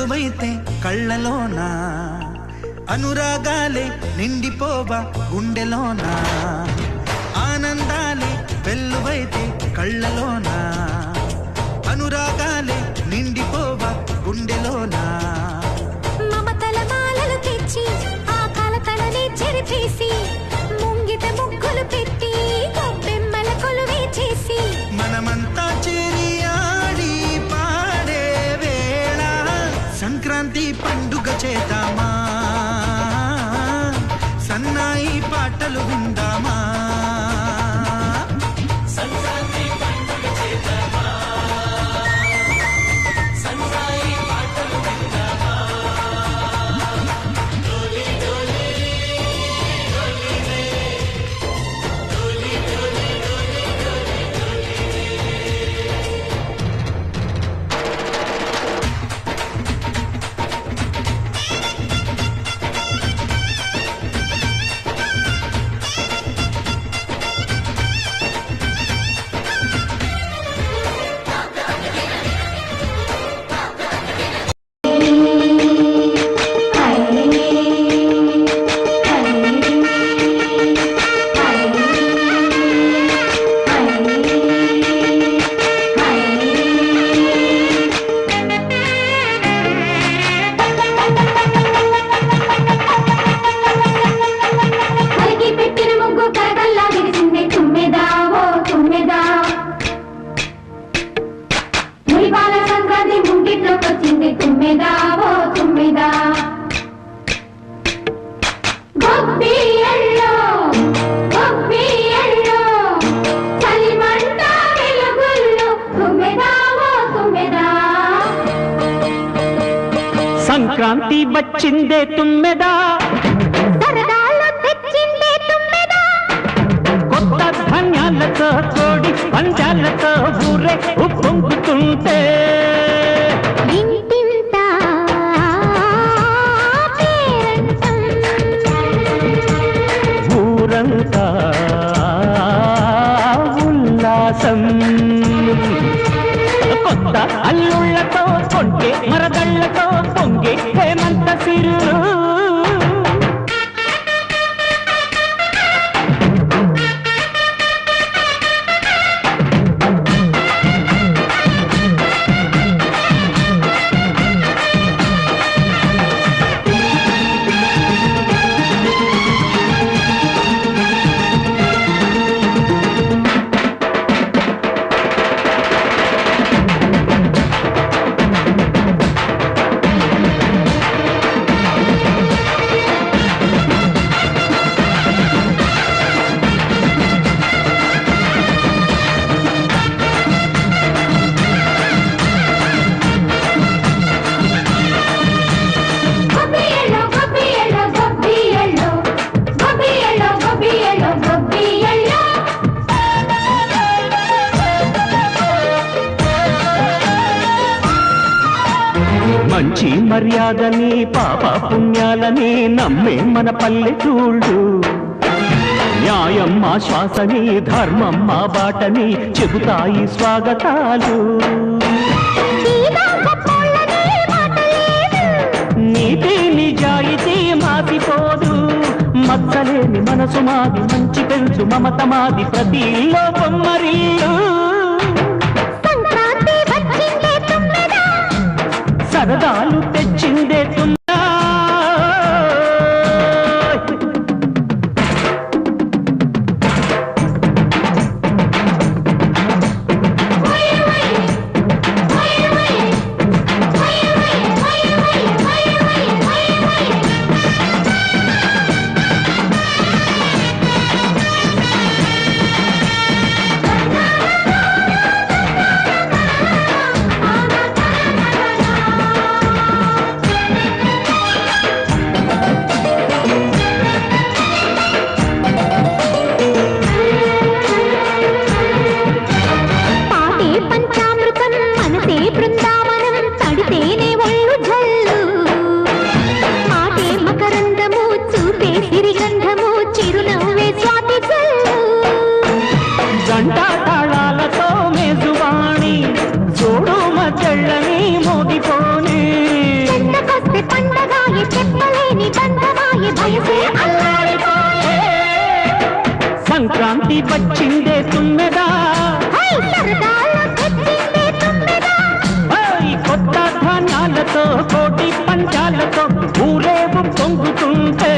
వెల్లువైతే కళ్ళలోనా అనురాగాలే నిండిపోవా గుండెలోనా ఆనందాలే వెల్లువైతే కళ్ళలోనా అనురాగాలే నిండిపోవా గుండెలోనా మమతల మాలలు తెచ్చి ఆ కలతలని చెరిపేసి ముంగిట ముగ్గులు పెట్టి గొప్పెమ్మల కొలువే చేసి మనమంతా చేరి ఆడి పాడే వేళ సంక్రాంతి పండుగ చేద్దామా సన్నాయి పాటలు విందామా సంక్రాంతి వచ్చిందే తుమ్మెదా సరదాలు తెచ్చిందే తుమ్మెదా కొత్త ధాన్యాలతో కోడి పంజాలతో ఊరే ఉప్పొంగుతుంటే ఇంటింత పేరంటం ఊరంతా ఉల్లాసం కొత్త అల్లుళ్ళతో కొంటే మరదళ్ళతో పొంగే హేమంత సిరు మంచి మర్యాదని పాప పుణ్యాలని నమ్మే మన పల్లెటూళ్ళు న్యాయం మా శ్వాసని ధర్మం మా బాటని చెబుతాయి స్వాగతాలు నీతి నిజాయితీ మాసిపోదు మచ్చలేని మనసు మాది మంచి పెంచు మమత మాది ప్రతి లోపం మరిల్లు సరదాలు తెచ్చిందే తుమ్మెదా వచ్చిందే తుమ్మెదా హై సరదాలు తెచ్చిందే తుమ్మెదా ఓయ్ కొత్త ధాన్యాలతో కోటి పంచాలతో ఊరేగు పొంగుతుంటే